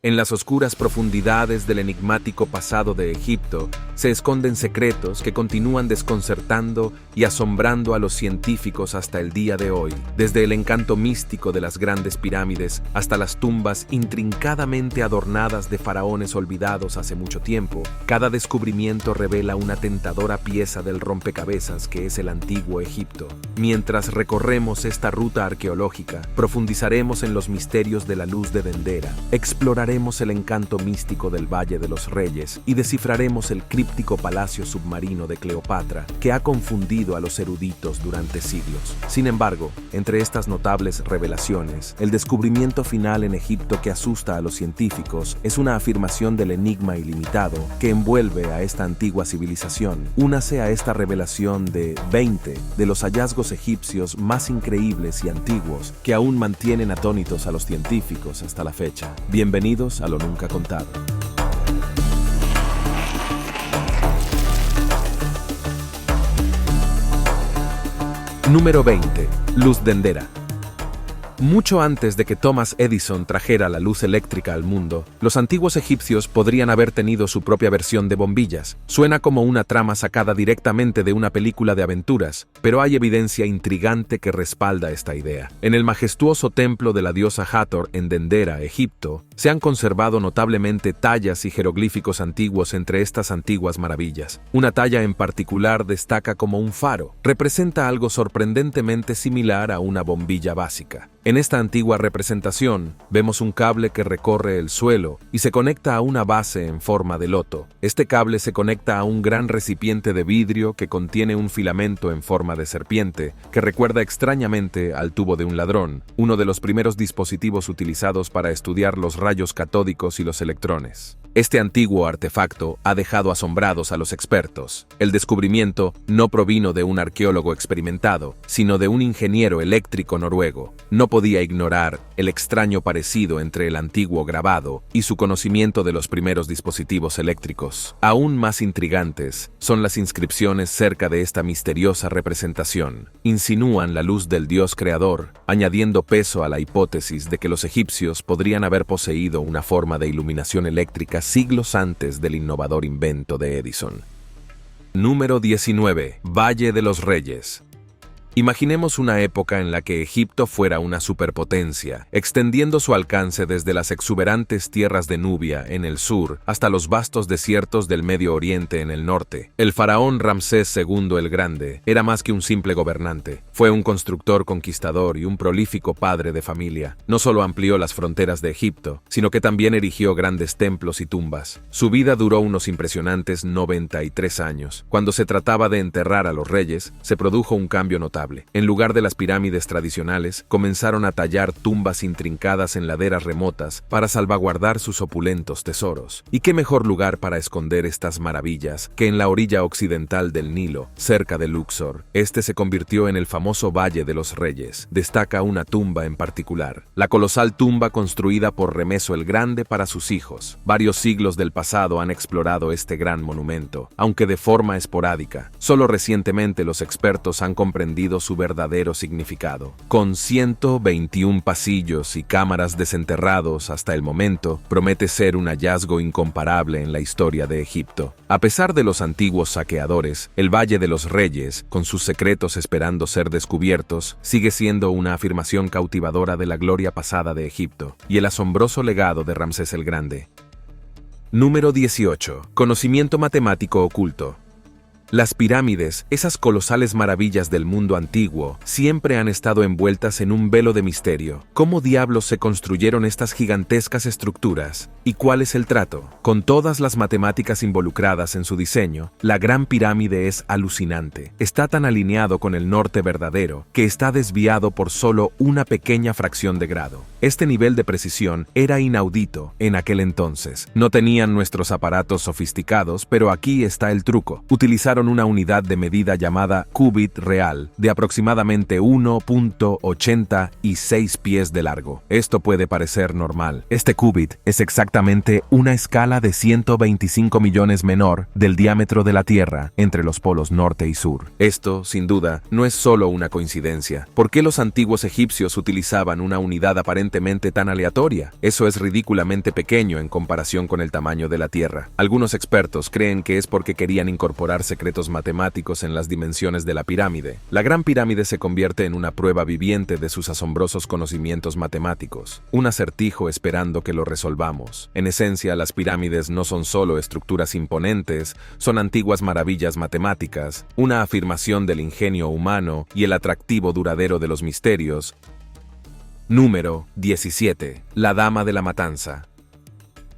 En las oscuras profundidades del enigmático pasado de Egipto se esconden secretos que continúan desconcertando y asombrando a los científicos hasta el día de hoy. Desde el encanto místico de las grandes pirámides hasta las tumbas intrincadamente adornadas de faraones olvidados hace mucho tiempo, cada descubrimiento revela una tentadora pieza del rompecabezas que es el antiguo Egipto. Mientras recorremos esta ruta arqueológica, profundizaremos en los misterios de la luz de Dendera, exploraremos el encanto místico del Valle de los Reyes y descifraremos el críptico palacio submarino de Cleopatra que ha confundido a los eruditos durante siglos. Sin embargo, entre estas notables revelaciones, el descubrimiento final en Egipto que asusta a los científicos es una afirmación del enigma ilimitado que envuelve a esta antigua civilización. Únase a esta revelación de 20 de los hallazgos egipcios más increíbles y antiguos que aún mantienen atónitos a los científicos hasta la fecha. Bienvenidos a lo nunca contado. Número 20. Luz Dendera. Mucho antes de que Thomas Edison trajera la luz eléctrica al mundo, los antiguos egipcios podrían haber tenido su propia versión de bombillas. Suena como una trama sacada directamente de una película de aventuras, pero hay evidencia intrigante que respalda esta idea. En el majestuoso templo de la diosa Hathor en Dendera, Egipto, se han conservado notablemente tallas y jeroglíficos antiguos entre estas antiguas maravillas. Una talla en particular destaca como un faro. Representa algo sorprendentemente similar a una bombilla básica. En esta antigua representación, vemos un cable que recorre el suelo y se conecta a una base en forma de loto. Este cable se conecta a un gran recipiente de vidrio que contiene un filamento en forma de serpiente, que recuerda extrañamente al tubo de un ladrón, uno de los primeros dispositivos utilizados para estudiar los rayos catódicos y los electrones. Este antiguo artefacto ha dejado asombrados a los expertos. El descubrimiento no provino de un arqueólogo experimentado, sino de un ingeniero eléctrico noruego. No podía ignorar el extraño parecido entre el antiguo grabado y su conocimiento de los primeros dispositivos eléctricos. Aún más intrigantes son las inscripciones cerca de esta misteriosa representación. Insinúan la luz del dios creador, añadiendo peso a la hipótesis de que los egipcios podrían haber poseído una forma de iluminación eléctrica siglos antes del innovador invento de Edison. Número 19. Valle de los Reyes. Imaginemos una época en la que Egipto fuera una superpotencia, extendiendo su alcance desde las exuberantes tierras de Nubia en el sur hasta los vastos desiertos del Medio Oriente en el norte. El faraón Ramsés II el Grande era más que un simple gobernante. Fue un constructor conquistador y un prolífico padre de familia. No solo amplió las fronteras de Egipto, sino que también erigió grandes templos y tumbas. Su vida duró unos impresionantes 93 años. Cuando se trataba de enterrar a los reyes, se produjo un cambio notable. En lugar de las pirámides tradicionales, comenzaron a tallar tumbas intrincadas en laderas remotas para salvaguardar sus opulentos tesoros. ¿Y qué mejor lugar para esconder estas maravillas que en la orilla occidental del Nilo, cerca de Luxor? Este se convirtió en el famoso Valle de los Reyes. Destaca una tumba en particular, la colosal tumba construida por Remeso el Grande para sus hijos. Varios siglos del pasado han explorado este gran monumento, aunque de forma esporádica. Solo recientemente los expertos han comprendido su verdadero significado. Con 121 pasillos y cámaras desenterrados hasta el momento, promete ser un hallazgo incomparable en la historia de Egipto. A pesar de los antiguos saqueadores, el Valle de los Reyes, con sus secretos esperando ser descubiertos, sigue siendo una afirmación cautivadora de la gloria pasada de Egipto y el asombroso legado de Ramsés el Grande. Número 18. Conocimiento matemático oculto. Las pirámides, esas colosales maravillas del mundo antiguo, siempre han estado envueltas en un velo de misterio. ¿Cómo diablos se construyeron estas gigantescas estructuras? ¿Y cuál es el trato? Con todas las matemáticas involucradas en su diseño, la Gran Pirámide es alucinante. Está tan alineado con el norte verdadero que está desviado por solo una pequeña fracción de grado. Este nivel de precisión era inaudito en aquel entonces. No tenían nuestros aparatos sofisticados, pero aquí está el truco. Utilizaron una unidad de medida llamada cúbit real, de aproximadamente 1.86 pies de largo. Esto puede parecer normal. Este cúbit es exactamente una escala de 125 millones menor del diámetro de la Tierra entre los polos norte y sur. Esto, sin duda, no es solo una coincidencia. ¿Por qué los antiguos egipcios utilizaban una unidad aparentemente aparentemente tan aleatoria. Eso es ridículamente pequeño en comparación con el tamaño de la Tierra. Algunos expertos creen que es porque querían incorporar secretos matemáticos en las dimensiones de la pirámide. La Gran Pirámide se convierte en una prueba viviente de sus asombrosos conocimientos matemáticos, un acertijo esperando que lo resolvamos. En esencia, las pirámides no son solo estructuras imponentes, son antiguas maravillas matemáticas, una afirmación del ingenio humano y el atractivo duradero de los misterios. Número 17. La Dama de la Matanza.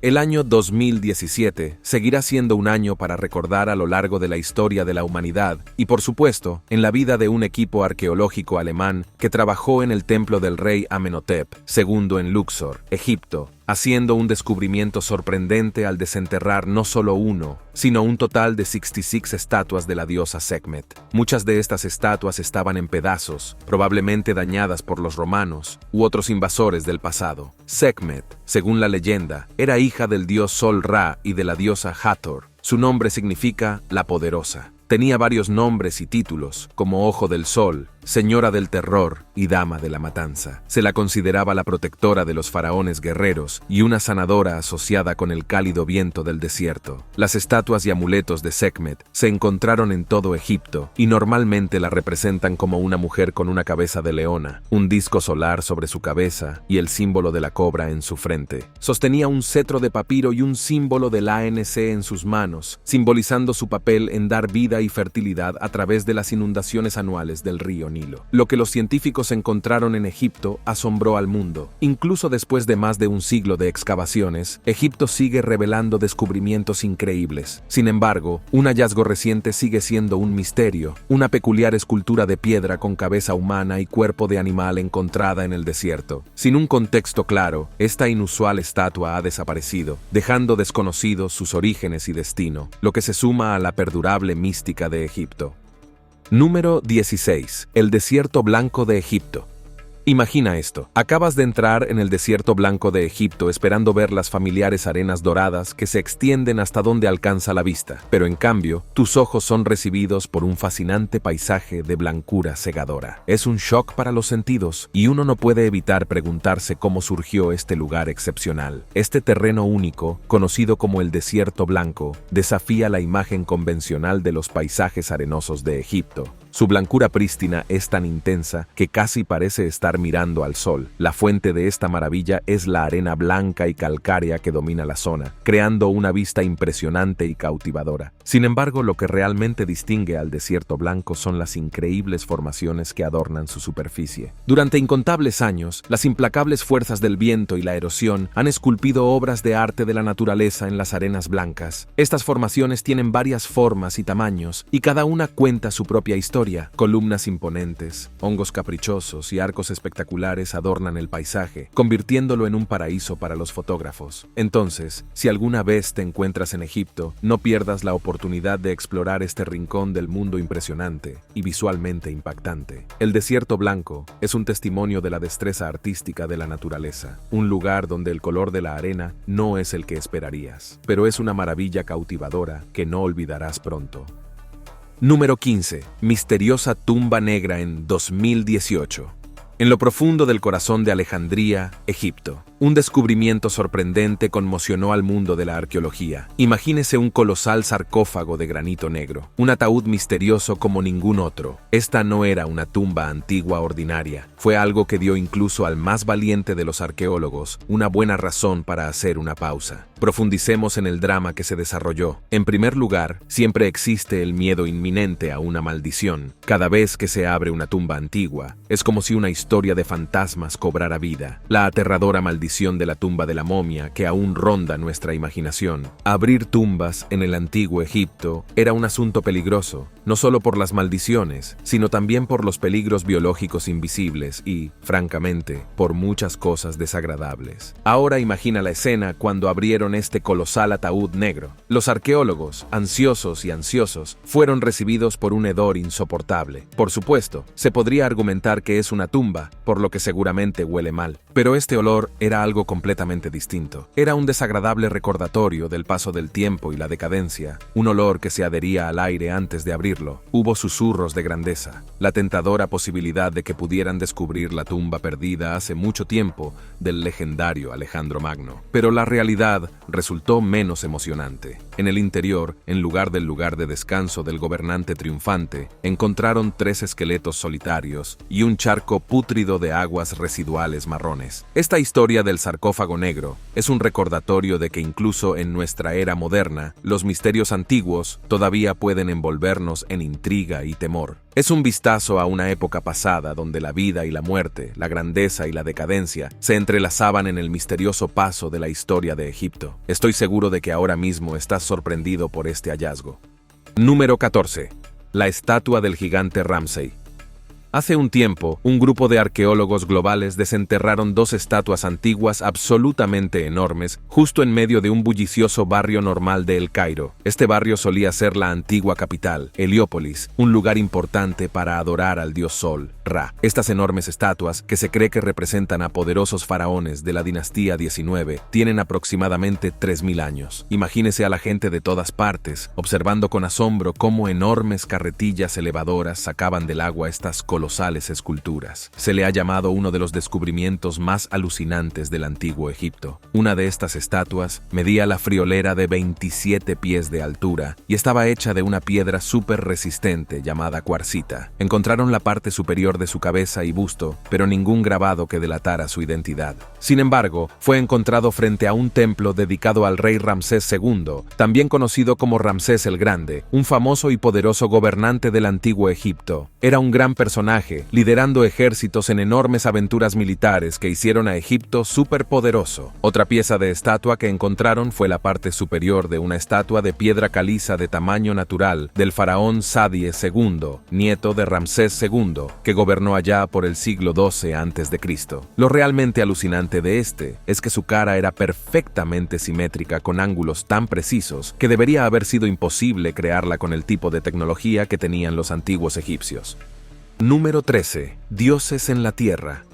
El año 2017 seguirá siendo un año para recordar a lo largo de la historia de la humanidad y, por supuesto, en la vida de un equipo arqueológico alemán que trabajó en el templo del rey Amenhotep II en Luxor, Egipto, haciendo un descubrimiento sorprendente al desenterrar no solo uno, sino un total de 66 estatuas de la diosa Sekhmet. Muchas de estas estatuas estaban en pedazos, probablemente dañadas por los romanos u otros invasores del pasado. Sekhmet, según la leyenda, era hija del dios Sol Ra y de la diosa Hathor. Su nombre significa la poderosa. Tenía varios nombres y títulos, como Ojo del Sol, Señora del Terror y Dama de la Matanza. Se la consideraba la protectora de los faraones guerreros y una sanadora asociada con el cálido viento del desierto. Las estatuas y amuletos de Sekhmet se encontraron en todo Egipto y normalmente la representan como una mujer con una cabeza de leona, un disco solar sobre su cabeza y el símbolo de la cobra en su frente. Sostenía un cetro de papiro y un símbolo del ANC en sus manos, simbolizando su papel en dar vida y fertilidad a través de las inundaciones anuales del río Nilo. Lo que los científicos encontraron en Egipto asombró al mundo. Incluso después de más de un siglo de excavaciones, Egipto sigue revelando descubrimientos increíbles. Sin embargo, un hallazgo reciente sigue siendo un misterio, una peculiar escultura de piedra con cabeza humana y cuerpo de animal encontrada en el desierto. Sin un contexto claro, esta inusual estatua ha desaparecido, dejando desconocidos sus orígenes y destino, lo que se suma a la perdurable mística de Egipto. Número 16. El desierto blanco de Egipto. Imagina esto. Acabas de entrar en el desierto blanco de Egipto esperando ver las familiares arenas doradas que se extienden hasta donde alcanza la vista, pero en cambio, tus ojos son recibidos por un fascinante paisaje de blancura cegadora. Es un shock para los sentidos y uno no puede evitar preguntarse cómo surgió este lugar excepcional. Este terreno único, conocido como el desierto blanco, desafía la imagen convencional de los paisajes arenosos de Egipto. Su blancura prístina es tan intensa que casi parece estar mirando al sol. La fuente de esta maravilla es la arena blanca y calcárea que domina la zona, creando una vista impresionante y cautivadora. Sin embargo, lo que realmente distingue al desierto blanco son las increíbles formaciones que adornan su superficie. Durante incontables años, las implacables fuerzas del viento y la erosión han esculpido obras de arte de la naturaleza en las arenas blancas. Estas formaciones tienen varias formas y tamaños, y cada una cuenta su propia historia. Columnas imponentes, hongos caprichosos y arcos espectaculares adornan el paisaje, convirtiéndolo en un paraíso para los fotógrafos. Entonces, si alguna vez te encuentras en Egipto, no pierdas la oportunidad de explorar este rincón del mundo impresionante y visualmente impactante. El desierto blanco es un testimonio de la destreza artística de la naturaleza, un lugar donde el color de la arena no es el que esperarías, pero es una maravilla cautivadora que no olvidarás pronto. Número 15. Misteriosa tumba negra en 2018. En lo profundo del corazón de Alejandría, Egipto, un descubrimiento sorprendente conmocionó al mundo de la arqueología. Imagínese un colosal sarcófago de granito negro, un ataúd misterioso como ningún otro. Esta no era una tumba antigua ordinaria, fue algo que dio incluso al más valiente de los arqueólogos una buena razón para hacer una pausa. Profundicemos en el drama que se desarrolló. En primer lugar, siempre existe el miedo inminente a una maldición. Cada vez que se abre una tumba antigua, es como si una historia de fantasmas cobrara vida. La aterradora maldición de la tumba de la momia que aún ronda nuestra imaginación. Abrir tumbas en el antiguo Egipto era un asunto peligroso, no solo por las maldiciones, sino también por los peligros biológicos invisibles y, francamente, por muchas cosas desagradables. Ahora imagina la escena cuando abrieron descubrieron este colosal ataúd negro. Los arqueólogos, ansiosos, fueron recibidos por un hedor insoportable. Por supuesto, se podría argumentar que es una tumba, por lo que seguramente huele mal. Pero este olor era algo completamente distinto. Era un desagradable recordatorio del paso del tiempo y la decadencia, un olor que se adhería al aire antes de abrirlo. Hubo susurros de grandeza, la tentadora posibilidad de que pudieran descubrir la tumba perdida hace mucho tiempo del legendario Alejandro Magno. Pero la realidad resultó menos emocionante. En el interior, en lugar del lugar de descanso del gobernante triunfante, encontraron 3 esqueletos solitarios y un charco pútrido de aguas residuales marrones. Esta historia del sarcófago negro es un recordatorio de que incluso en nuestra era moderna, los misterios antiguos todavía pueden envolvernos en intriga y temor. Es un vistazo a una época pasada donde la vida y la muerte, la grandeza y la decadencia se entrelazaban en el misterioso paso de la historia de Egipto. Estoy seguro de que ahora mismo estás sorprendido por este hallazgo. Número 14. La estatua del gigante Ramsey. Hace un tiempo, un grupo de arqueólogos globales desenterraron 2 estatuas antiguas absolutamente enormes justo en medio de un bullicioso barrio normal de El Cairo. Este barrio solía ser la antigua capital, Heliópolis, un lugar importante para adorar al dios Sol, Ra. Estas enormes estatuas, que se cree que representan a poderosos faraones de la dinastía 19, tienen aproximadamente 3000 años. Imagínese a la gente de todas partes, observando con asombro cómo enormes carretillas elevadoras sacaban del agua estas colosales esculturas. Se le ha llamado uno de los descubrimientos más alucinantes del antiguo Egipto. Una de estas estatuas medía la friolera de 27 pies de altura y estaba hecha de una piedra súper resistente llamada cuarcita. Encontraron la parte superior de su cabeza y busto, pero ningún grabado que delatara su identidad. Sin embargo, fue encontrado frente a un templo dedicado al rey Ramsés II, también conocido como Ramsés el Grande, un famoso y poderoso gobernante del antiguo Egipto. Era un gran personaje, liderando ejércitos en enormes aventuras militares que hicieron a Egipto superpoderoso. Otra pieza de estatua que encontraron fue la parte superior de una estatua de piedra caliza de tamaño natural del faraón Sadie II, nieto de Ramsés II, que gobernó allá por el siglo XII a.C. Lo realmente alucinante de este es que su cara era perfectamente simétrica con ángulos tan precisos que debería haber sido imposible crearla con el tipo de tecnología que tenían los antiguos egipcios. Número 13. Dioses en la Tierra.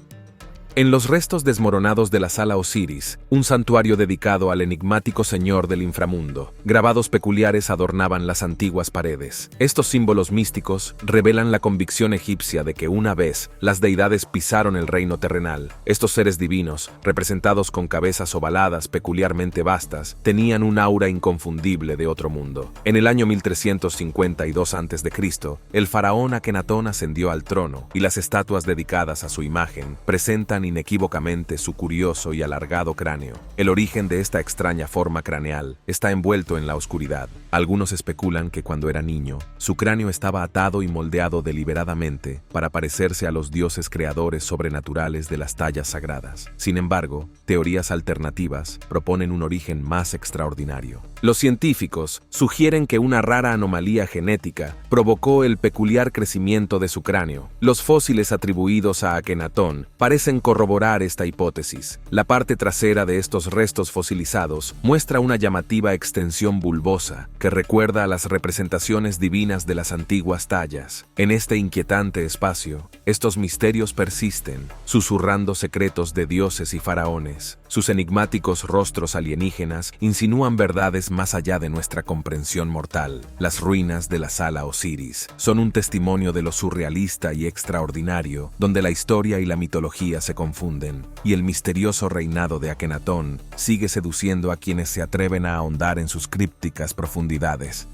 En los restos desmoronados de la Sala Osiris, un santuario dedicado al enigmático señor del inframundo, grabados peculiares adornaban las antiguas paredes. Estos símbolos místicos revelan la convicción egipcia de que una vez las deidades pisaron el reino terrenal. Estos seres divinos, representados con cabezas ovaladas peculiarmente vastas, tenían un aura inconfundible de otro mundo. En el año 1352 a.C., el faraón Akenatón ascendió al trono y las estatuas dedicadas a su imagen presentan inequívocamente su curioso y alargado cráneo. El origen de esta extraña forma craneal está envuelto en la oscuridad. Algunos especulan que cuando era niño, su cráneo estaba atado y moldeado deliberadamente para parecerse a los dioses creadores sobrenaturales de las tallas sagradas. Sin embargo, teorías alternativas proponen un origen más extraordinario. Los científicos sugieren que una rara anomalía genética provocó el peculiar crecimiento de su cráneo. Los fósiles atribuidos a Akenatón parecen corroborar esta hipótesis. La parte trasera de estos restos fosilizados muestra una llamativa extensión bulbosa que recuerda a las representaciones divinas de las antiguas tallas. En este inquietante espacio, estos misterios persisten, susurrando secretos de dioses y faraones. Sus enigmáticos rostros alienígenas insinúan verdades más allá de nuestra comprensión mortal. Las ruinas de la Sala Osiris son un testimonio de lo surrealista y extraordinario, donde la historia y la mitología se confunden, y el misterioso reinado de Akenatón sigue seduciendo a quienes se atreven a ahondar en sus crípticas profundidades.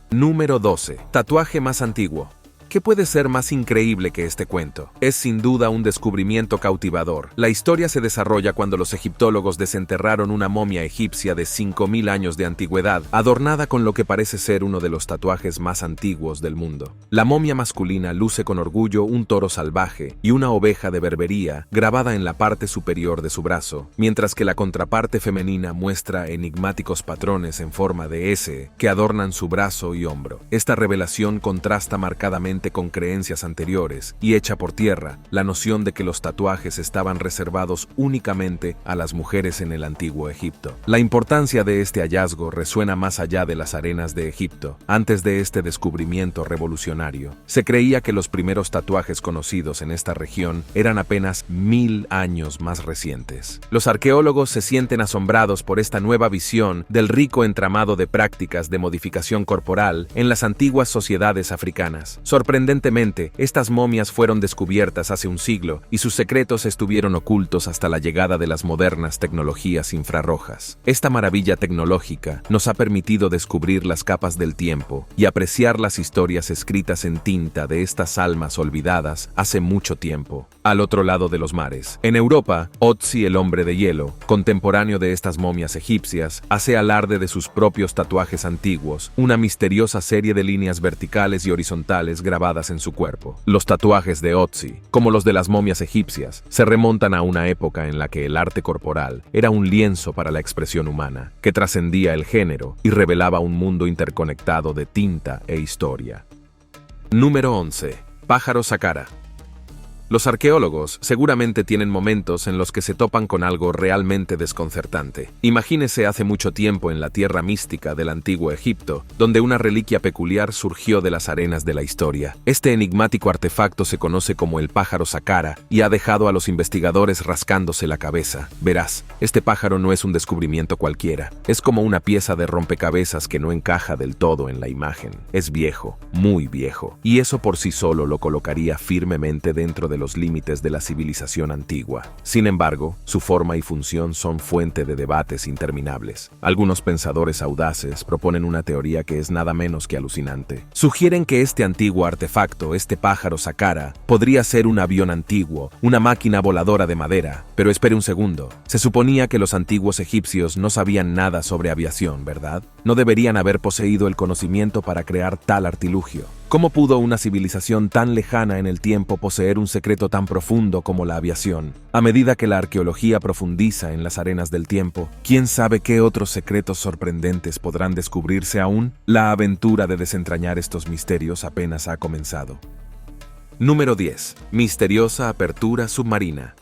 Número 12. Tatuaje más antiguo. ¿Qué puede ser más increíble que este cuento? Es sin duda un descubrimiento cautivador. La historia se desarrolla cuando los egiptólogos desenterraron una momia egipcia de 5000 años de antigüedad, adornada con lo que parece ser uno de los tatuajes más antiguos del mundo. La momia masculina luce con orgullo un toro salvaje y una oveja de berbería grabada en la parte superior de su brazo, mientras que la contraparte femenina muestra enigmáticos patrones en forma de S que adornan su brazo y hombro. Esta revelación contrasta marcadamente completamente con creencias anteriores y echa por tierra la noción de que los tatuajes estaban reservados únicamente a las mujeres en el antiguo Egipto. La importancia de este hallazgo resuena más allá de las arenas de Egipto. Antes de este descubrimiento revolucionario, se creía que los primeros tatuajes conocidos en esta región eran apenas 1000 años más recientes. Los arqueólogos se sienten asombrados por esta nueva visión del rico entramado de prácticas de modificación corporal en las antiguas sociedades africanas. Sorprendentemente, estas momias fueron descubiertas hace un siglo y sus secretos estuvieron ocultos hasta la llegada de las modernas tecnologías infrarrojas. Esta maravilla tecnológica nos ha permitido descubrir las capas del tiempo y apreciar las historias escritas en tinta de estas almas olvidadas hace mucho tiempo. Al otro lado de los mares, en Europa, Otzi, el hombre de hielo, contemporáneo de estas momias egipcias, hace alarde de sus propios tatuajes antiguos, una misteriosa serie de líneas verticales y horizontales grabadas en su cuerpo. Los tatuajes de Otzi, como los de las momias egipcias, se remontan a una época en la que el arte corporal era un lienzo para la expresión humana, que trascendía el género y revelaba un mundo interconectado de tinta e historia. Número 11. Pájaro Saqqara. Los arqueólogos seguramente tienen momentos en los que se topan con algo realmente desconcertante. Imagínese hace mucho tiempo en la tierra mística del antiguo Egipto, donde una reliquia peculiar surgió de las arenas de la historia. Este enigmático artefacto se conoce como el pájaro Saqqara y ha dejado a los investigadores rascándose la cabeza. Verás, este pájaro no es un descubrimiento cualquiera. Es como una pieza de rompecabezas que no encaja del todo en la imagen. Es viejo, muy viejo, y eso por sí solo lo colocaría firmemente dentro de los límites de la civilización antigua. Sin embargo, su forma y función son fuente de debates interminables. Algunos pensadores audaces proponen una teoría que es nada menos que alucinante. Sugieren que este antiguo artefacto, este pájaro Saqqara, podría ser un avión antiguo, una máquina voladora de madera. Pero espere un segundo. Se suponía que los antiguos egipcios no sabían nada sobre aviación, ¿verdad? No deberían haber poseído el conocimiento para crear tal artilugio. ¿Cómo pudo una civilización tan lejana en el tiempo poseer un secreto tan profundo como la aviación? A medida que la arqueología profundiza en las arenas del tiempo, ¿quién sabe qué otros secretos sorprendentes podrán descubrirse aún? La aventura de desentrañar estos misterios apenas ha comenzado. Número 10. Misteriosa apertura submarina.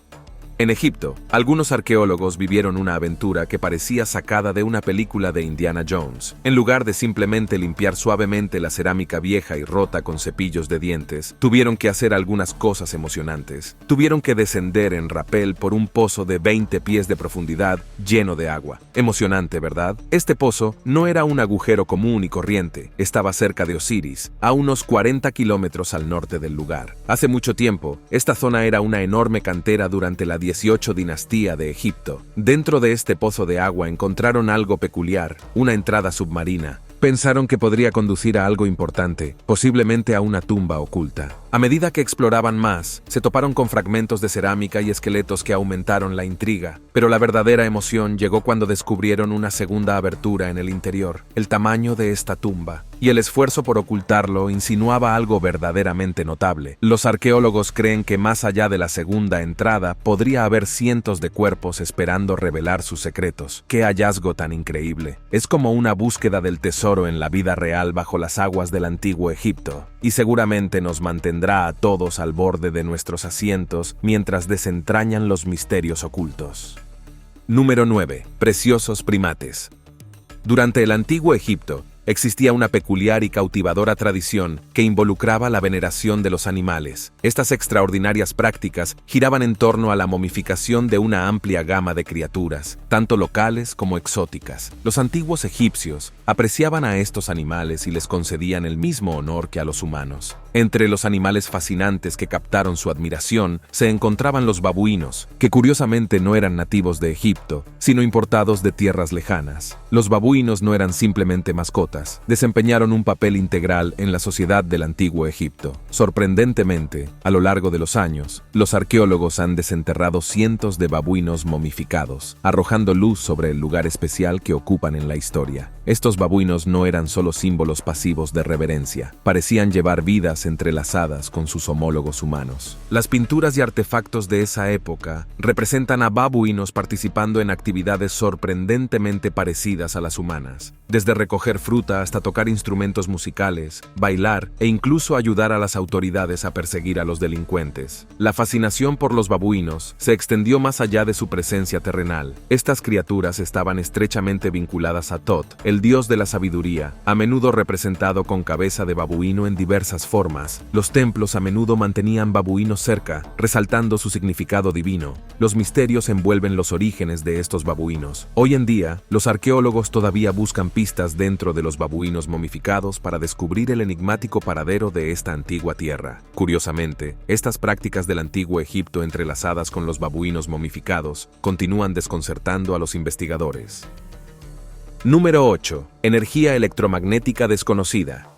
En Egipto, algunos arqueólogos vivieron una aventura que parecía sacada de una película de Indiana Jones. En lugar de simplemente limpiar suavemente la cerámica vieja y rota con cepillos de dientes, tuvieron que hacer algunas cosas emocionantes. Tuvieron que descender en rapel por un pozo de 20 pies de profundidad lleno de agua. Emocionante, ¿verdad? Este pozo no era un agujero común y corriente. Estaba cerca de Osiris, a unos 40 kilómetros al norte del lugar. Hace mucho tiempo, esta zona era una enorme cantera durante la 18 dinastía de Egipto. Dentro de este pozo de agua encontraron algo peculiar, una entrada submarina. Pensaron que podría conducir a algo importante, posiblemente a una tumba oculta. A medida que exploraban más, se toparon con fragmentos de cerámica y esqueletos que aumentaron la intriga, pero la verdadera emoción llegó cuando descubrieron una segunda abertura en el interior, el tamaño de esta tumba, y el esfuerzo por ocultarlo insinuaba algo verdaderamente notable. Los arqueólogos creen que más allá de la segunda entrada podría haber cientos de cuerpos esperando revelar sus secretos. ¡Qué hallazgo tan increíble! Es como una búsqueda del tesoro en la vida real bajo las aguas del antiguo Egipto, y seguramente nos mantendrá a todos al borde de nuestros asientos mientras desentrañan los misterios ocultos. Número 9. Preciosos primates. Durante el antiguo Egipto, existía una peculiar y cautivadora tradición que involucraba la veneración de los animales. Estas extraordinarias prácticas giraban en torno a la momificación de una amplia gama de criaturas, tanto locales como exóticas. Los antiguos egipcios apreciaban a estos animales y les concedían el mismo honor que a los humanos. Entre los animales fascinantes que captaron su admiración se encontraban los babuinos, que curiosamente no eran nativos de Egipto, sino importados de tierras lejanas. Los babuinos no eran simplemente mascotas, desempeñaron un papel integral en la sociedad del antiguo Egipto. Sorprendentemente, a lo largo de los años, los arqueólogos han desenterrado cientos de babuinos momificados, arrojando luz sobre el lugar especial que ocupan en la historia. Estos babuinos no eran solo símbolos pasivos de reverencia, parecían llevar vidas entrelazadas con sus homólogos humanos. Las pinturas y artefactos de esa época representan a babuinos participando en actividades sorprendentemente parecidas a las humanas. desde recoger fruta hasta tocar instrumentos musicales, bailar e incluso ayudar a las autoridades a perseguir a los delincuentes. La fascinación por los babuinos se extendió más allá de su presencia terrenal. Estas criaturas estaban estrechamente vinculadas a Thoth, el dios de la sabiduría, a menudo representado con cabeza de babuino en diversas formas. Los templos a menudo mantenían babuinos cerca, resaltando su significado divino. Los misterios envuelven los orígenes de estos babuinos. Hoy en día, los arqueólogos todavía buscan pistas dentro de los babuinos momificados para descubrir el enigmático paradero de esta antigua tierra. Curiosamente, estas prácticas del antiguo Egipto entrelazadas con los babuinos momificados continúan desconcertando a los investigadores. Número 8. Energía electromagnética desconocida.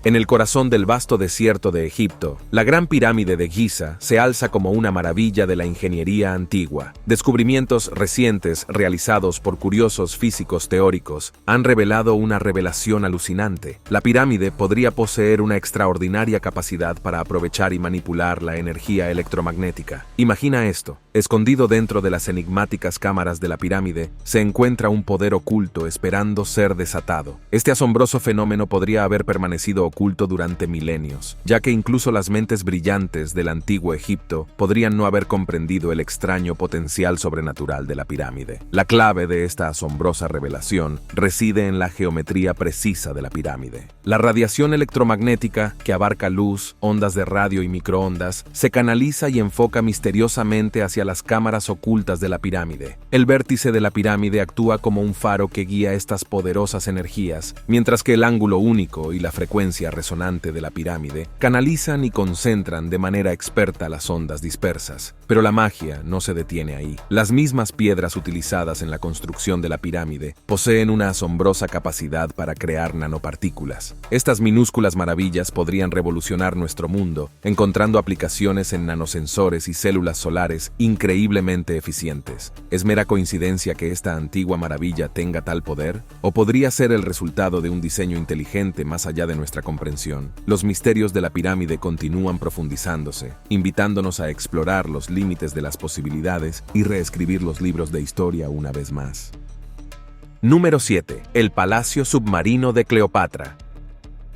En el corazón del vasto desierto de Egipto, la Gran Pirámide de Giza se alza como una maravilla de la ingeniería antigua. Descubrimientos recientes realizados por curiosos físicos teóricos han revelado una revelación alucinante. La pirámide podría poseer una extraordinaria capacidad para aprovechar y manipular la energía electromagnética. Imagina esto. Escondido dentro de las enigmáticas cámaras de la pirámide, se encuentra un poder oculto esperando ser desatado. Este asombroso fenómeno podría haber permanecido oculto durante milenios, ya que incluso las mentes brillantes del antiguo Egipto podrían no haber comprendido el extraño potencial sobrenatural de la pirámide. La clave de esta asombrosa revelación reside en la geometría precisa de la pirámide. La radiación electromagnética, que abarca luz, ondas de radio y microondas, se canaliza y enfoca misteriosamente hacia las cámaras ocultas de la pirámide. El vértice de la pirámide actúa como un faro que guía estas poderosas energías, mientras que el ángulo único y la frecuencia resonante de la pirámide canalizan y concentran de manera experta las ondas dispersas. Pero la magia no se detiene ahí. Las mismas piedras utilizadas en la construcción de la pirámide poseen una asombrosa capacidad para crear nanopartículas. Estas minúsculas maravillas podrían revolucionar nuestro mundo, encontrando aplicaciones en nanosensores y células solares increíblemente eficientes. ¿Es mera coincidencia que esta antigua maravilla tenga tal poder? ¿O podría ser el resultado de un diseño inteligente más allá de nuestra comprensión? Los misterios de la pirámide continúan profundizándose, invitándonos a explorar los límites de las posibilidades y reescribir los libros de historia una vez más. Número 7. El Palacio Submarino de Cleopatra.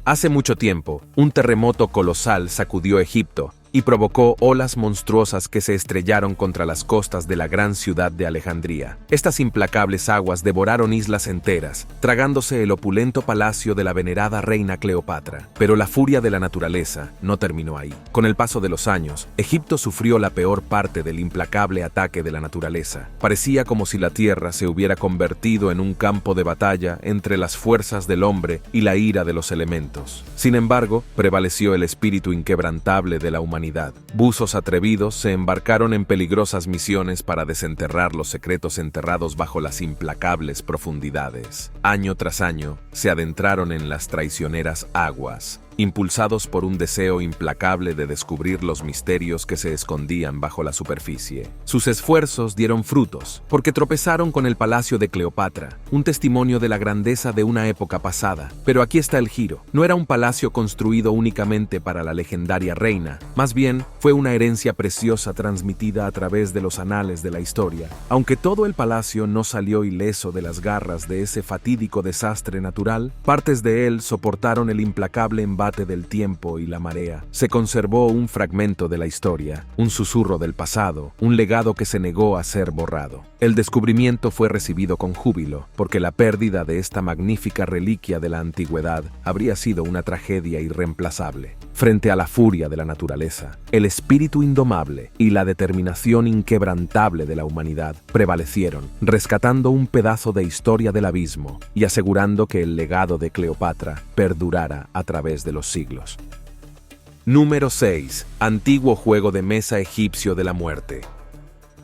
Hace mucho tiempo, un terremoto colosal sacudió Egipto y provocó olas monstruosas que se estrellaron contra las costas de la gran ciudad de Alejandría. Estas implacables aguas devoraron islas enteras, tragándose el opulento palacio de la venerada reina Cleopatra. Pero la furia de la naturaleza no terminó ahí. Con el paso de los años, Egipto sufrió la peor parte del implacable ataque de la naturaleza. Parecía como si la tierra se hubiera convertido en un campo de batalla entre las fuerzas del hombre y la ira de los elementos. Sin embargo, prevaleció el espíritu inquebrantable de la humanidad. Buzos atrevidos se embarcaron en peligrosas misiones para desenterrar los secretos enterrados bajo las implacables profundidades. Año tras año, se adentraron en las traicioneras aguas, impulsados por un deseo implacable de descubrir los misterios que se escondían bajo la superficie. Sus esfuerzos dieron frutos, porque tropezaron con el palacio de Cleopatra, un testimonio de la grandeza de una época pasada. Pero aquí está el giro. No era un palacio construido únicamente para la legendaria reina, más bien fue una herencia preciosa transmitida a través de los anales de la historia. Aunque todo el palacio no salió ileso de las garras de ese fatídico desastre natural, partes de él soportaron el implacable embate del tiempo y la marea. Se conservó un fragmento de la historia, un susurro del pasado, un legado que se negó a ser borrado. El descubrimiento fue recibido con júbilo, porque la pérdida de esta magnífica reliquia de la antigüedad habría sido una tragedia irreemplazable. Frente a la furia de la naturaleza, el espíritu indomable y la determinación inquebrantable de la humanidad prevalecieron, rescatando un pedazo de historia del abismo y asegurando que el legado de Cleopatra perdurara a través de los siglos. Número 6. Antiguo juego de mesa egipcio de la muerte.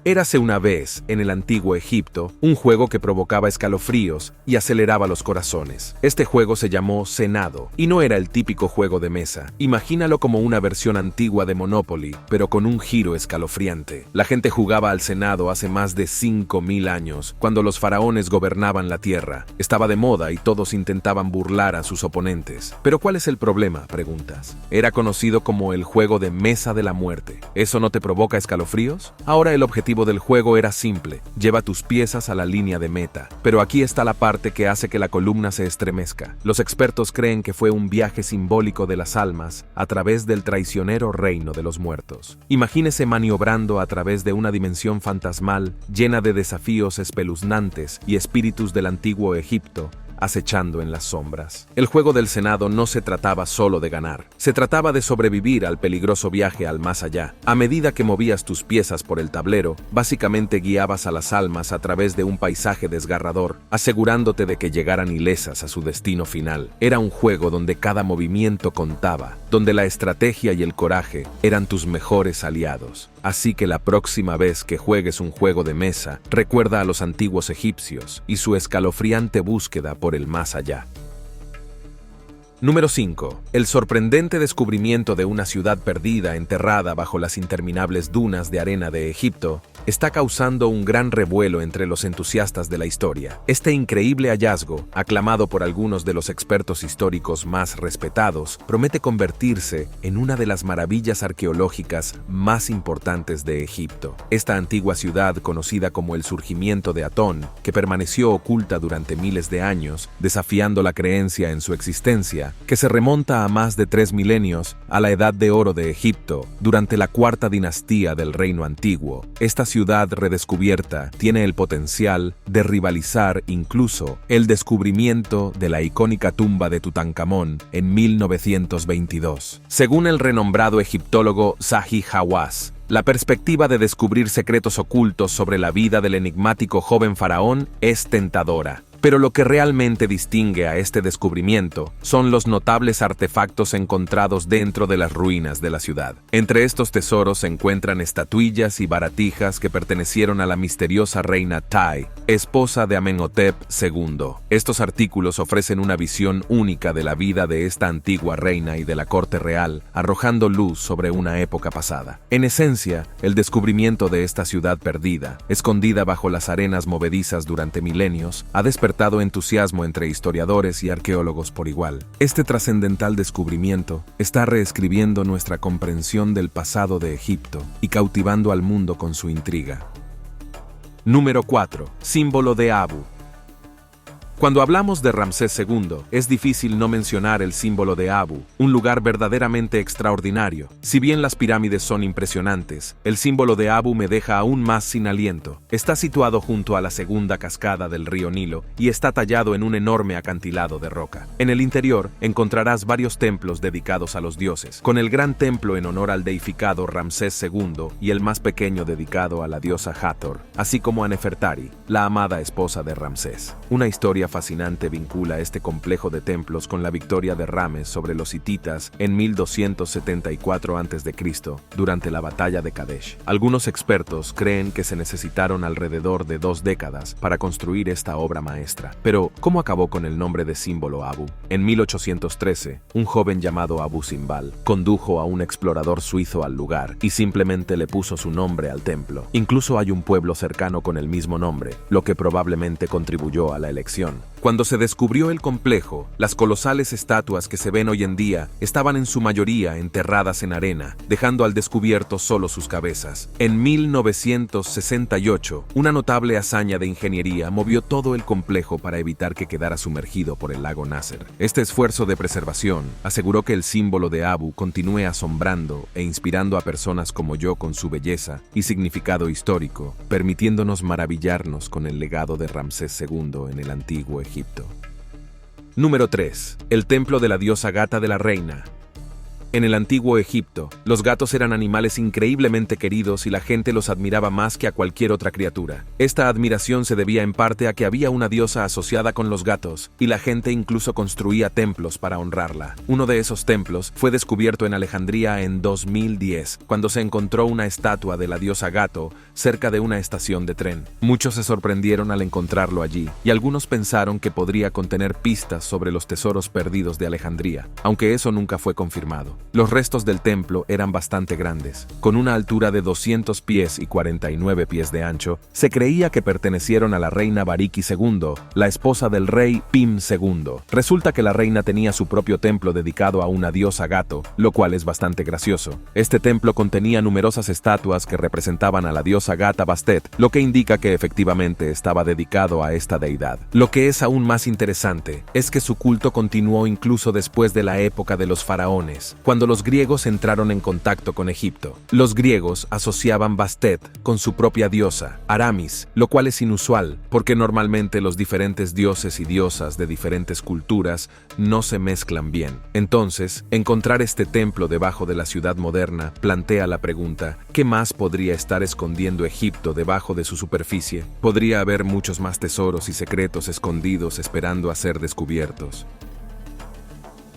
Érase una vez, en el antiguo Egipto, un juego que provocaba escalofríos y aceleraba los corazones. Este juego se llamó Senado, y no era el típico juego de mesa. Imagínalo como una versión antigua de Monopoly, pero con un giro escalofriante. La gente jugaba al Senado hace más de 5000 años, cuando los faraones gobernaban la tierra. Estaba de moda y todos intentaban burlar a sus oponentes. ¿Pero cuál es el problema?, preguntas. Era conocido como el juego de mesa de la muerte. ¿Eso no te provoca escalofríos? Ahora el objetivo objetivo del juego era simple: lleva tus piezas a la línea de meta. Pero aquí está la parte que hace que la columna se estremezca. Los expertos creen que fue un viaje simbólico de las almas a través del traicionero reino de los muertos. Imagínese maniobrando a través de una dimensión fantasmal llena de desafíos espeluznantes y espíritus del antiguo Egipto acechando en las sombras. El juego del Senado no se trataba solo de ganar, se trataba de sobrevivir al peligroso viaje al más allá. A medida que movías tus piezas por el tablero, básicamente guiabas a las almas a través de un paisaje desgarrador, asegurándote de que llegaran ilesas a su destino final. Era un juego donde cada movimiento contaba, donde la estrategia y el coraje eran tus mejores aliados. Así que la próxima vez que juegues un juego de mesa, recuerda a los antiguos egipcios y su escalofriante búsqueda por el más allá. Número 5. El sorprendente descubrimiento de una ciudad perdida enterrada bajo las interminables dunas de arena de Egipto está causando un gran revuelo entre los entusiastas de la historia. Este increíble hallazgo, aclamado por algunos de los expertos históricos más respetados, promete convertirse en una de las maravillas arqueológicas más importantes de Egipto. Esta antigua ciudad, conocida como el surgimiento de Atón, que permaneció oculta durante miles de años, desafiando la creencia en su existencia, que se remonta a más de 3 milenios a la Edad de Oro de Egipto, durante la cuarta dinastía del Reino Antiguo. Esta ciudad redescubierta tiene el potencial de rivalizar incluso el descubrimiento de la icónica tumba de Tutankamón en 1922. Según el renombrado egiptólogo Zahi Hawass, la perspectiva de descubrir secretos ocultos sobre la vida del enigmático joven faraón es tentadora. Pero lo que realmente distingue a este descubrimiento son los notables artefactos encontrados dentro de las ruinas de la ciudad. Entre estos tesoros se encuentran estatuillas y baratijas que pertenecieron a la misteriosa reina Tai, esposa de Amenhotep II. Estos artículos ofrecen una visión única de la vida de esta antigua reina y de la corte real, arrojando luz sobre una época pasada. En esencia, el descubrimiento de esta ciudad perdida, escondida bajo las arenas movedizas durante milenios, ha despertado entusiasmo entre historiadores y arqueólogos por igual. Este trascendental descubrimiento está reescribiendo nuestra comprensión del pasado de Egipto y cautivando al mundo con su intriga. Número 4. Símbolo de Abu. Cuando hablamos de Ramsés II, es difícil no mencionar el símbolo de Abu, un lugar verdaderamente extraordinario. Si bien las pirámides son impresionantes, el símbolo de Abu me deja aún más sin aliento. Está situado junto a la segunda cascada del río Nilo y está tallado en un enorme acantilado de roca. En el interior encontrarás varios templos dedicados a los dioses, con el gran templo en honor al deificado Ramsés II y el más pequeño dedicado a la diosa Hathor, así como a Nefertari, la amada esposa de Ramsés. Una historia fascinante vincula este complejo de templos con la victoria de Rames sobre los hititas en 1274 a.C. durante la batalla de Kadesh. Algunos expertos creen que se necesitaron alrededor de 2 décadas para construir esta obra maestra. Pero, ¿cómo acabó con el nombre de símbolo Abu? En 1813, un joven llamado Abu Simbal condujo a un explorador suizo al lugar y simplemente le puso su nombre al templo. Incluso hay un pueblo cercano con el mismo nombre, lo que probablemente contribuyó a la elección. Cuando se descubrió el complejo, las colosales estatuas que se ven hoy en día estaban en su mayoría enterradas en arena, dejando al descubierto solo sus cabezas. En 1968, una notable hazaña de ingeniería movió todo el complejo para evitar que quedara sumergido por el lago Nasser. Este esfuerzo de preservación aseguró que el símbolo de Abu continúe asombrando e inspirando a personas como yo con su belleza y significado histórico, permitiéndonos maravillarnos con el legado de Ramsés II en el antiguo Egipto. Número 3. El templo de la diosa gata de la reina. En el antiguo Egipto, los gatos eran animales increíblemente queridos y la gente los admiraba más que a cualquier otra criatura. Esta admiración se debía en parte a que había una diosa asociada con los gatos, y la gente incluso construía templos para honrarla. Uno de esos templos fue descubierto en Alejandría en 2010, cuando se encontró una estatua de la diosa gato cerca de una estación de tren. Muchos se sorprendieron al encontrarlo allí, y algunos pensaron que podría contener pistas sobre los tesoros perdidos de Alejandría, aunque eso nunca fue confirmado. Los restos del templo eran bastante grandes. Con una altura de 200 pies y 49 pies de ancho, se creía que pertenecieron a la reina Bariki II, la esposa del rey Pim II. Resulta que la reina tenía su propio templo dedicado a una diosa gato, lo cual es bastante gracioso. Este templo contenía numerosas estatuas que representaban a la diosa gata Bastet, lo que indica que efectivamente estaba dedicado a esta deidad. Lo que es aún más interesante es que su culto continuó incluso después de la época de los faraones, cuando los griegos entraron en contacto con Egipto. Los griegos asociaban Bastet con su propia diosa, Aramis, lo cual es inusual, porque normalmente los diferentes dioses y diosas de diferentes culturas no se mezclan bien. Entonces, encontrar este templo debajo de la ciudad moderna plantea la pregunta: ¿qué más podría estar escondiendo Egipto debajo de su superficie? Podría haber muchos más tesoros y secretos escondidos esperando a ser descubiertos.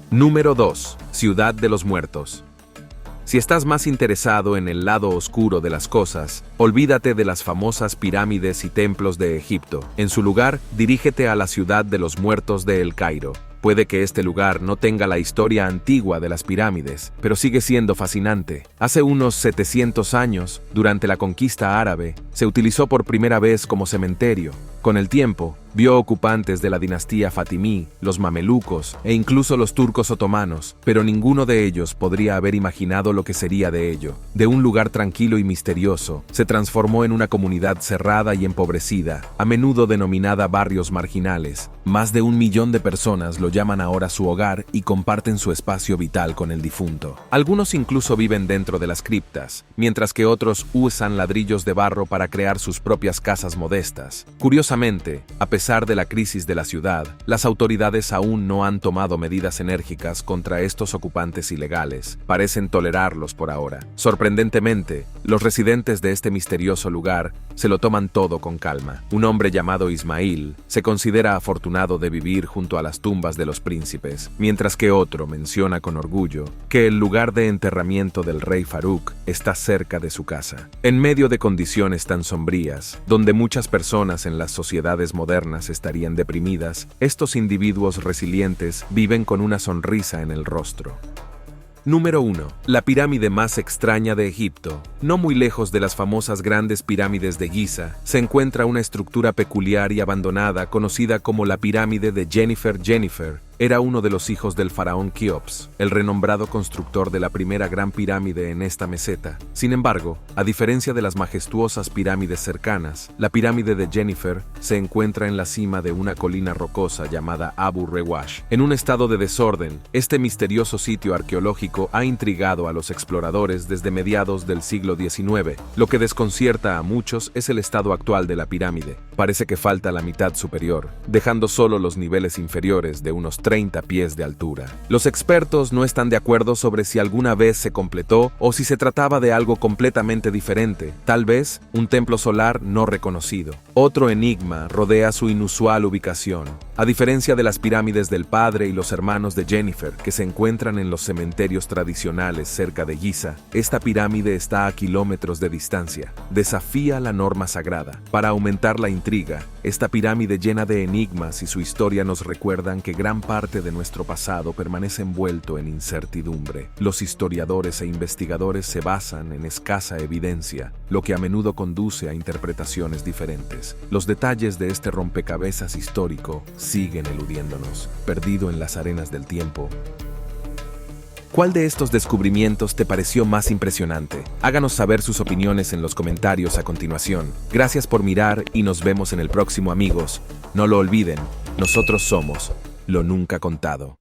Número 2. Ciudad de los Muertos. Si estás más interesado en el lado oscuro de las cosas, olvídate de las famosas pirámides y templos de Egipto. En su lugar, dirígete a la ciudad de los muertos de El Cairo. Puede que este lugar no tenga la historia antigua de las pirámides, pero sigue siendo fascinante. Hace unos 700 años, durante la conquista árabe, se utilizó por primera vez como cementerio. Con el tiempo, vio ocupantes de la dinastía fatimí, los mamelucos e incluso los turcos otomanos, pero ninguno de ellos podría haber imaginado lo que sería de ello. De un lugar tranquilo y misterioso, se transformó en una comunidad cerrada y empobrecida, a menudo denominada barrios marginales. Más de 1 millón de personas lo llaman ahora su hogar y comparten su espacio vital con el difunto. Algunos incluso viven dentro de las criptas, mientras que otros usan ladrillos de barro para crear sus propias casas modestas. Curiosamente, a pesar de la crisis de la ciudad, las autoridades aún no han tomado medidas enérgicas contra estos ocupantes ilegales. Parecen tolerarlos por ahora. Sorprendentemente, los residentes de este misterioso lugar se lo toman todo con calma. Un hombre llamado Ismail se considera afortunado de vivir junto a las tumbas de los príncipes, mientras que otro menciona con orgullo que el lugar de enterramiento del rey Farouk está cerca de su casa. En medio de condiciones tan sombrías, donde muchas personas en las sociedades modernas estarían deprimidas, estos individuos resilientes viven con una sonrisa en el rostro. Número 1. La pirámide más extraña de Egipto. No muy lejos de las famosas grandes pirámides de Giza, se encuentra una estructura peculiar y abandonada conocida como la pirámide de Djenfer. Era uno de los hijos del faraón Keops, el renombrado constructor de la primera gran pirámide en esta meseta. Sin embargo, a diferencia de las majestuosas pirámides cercanas, la pirámide de Djenfer se encuentra en la cima de una colina rocosa llamada Abu Rewash. En un estado de desorden, este misterioso sitio arqueológico ha intrigado a los exploradores desde mediados del siglo XIX. Lo que desconcierta a muchos es el estado actual de la pirámide. Parece que falta la mitad superior, dejando solo los niveles inferiores de unos 30 pies de altura. Los expertos no están de acuerdo sobre si alguna vez se completó o si se trataba de algo completamente diferente, tal vez un templo solar no reconocido. Otro enigma rodea su inusual ubicación. A diferencia de las pirámides del padre y los hermanos de Djenfer, que se encuentran en los cementerios tradicionales cerca de Giza, esta pirámide está a kilómetros de distancia. Desafía la norma sagrada. Para aumentar la intriga, esta pirámide llena de enigmas y su historia nos recuerdan que gran parte de nuestro pasado permanece envuelto en incertidumbre. Los historiadores e investigadores se basan en escasa evidencia, lo que a menudo conduce a interpretaciones diferentes. Los detalles de este rompecabezas histórico siguen eludiéndonos, perdido en las arenas del tiempo. ¿Cuál de estos descubrimientos te pareció más impresionante? Háganos saber sus opiniones en los comentarios a continuación. Gracias por mirar y nos vemos en el próximo, amigos. No lo olviden, nosotros somos lo nunca contado.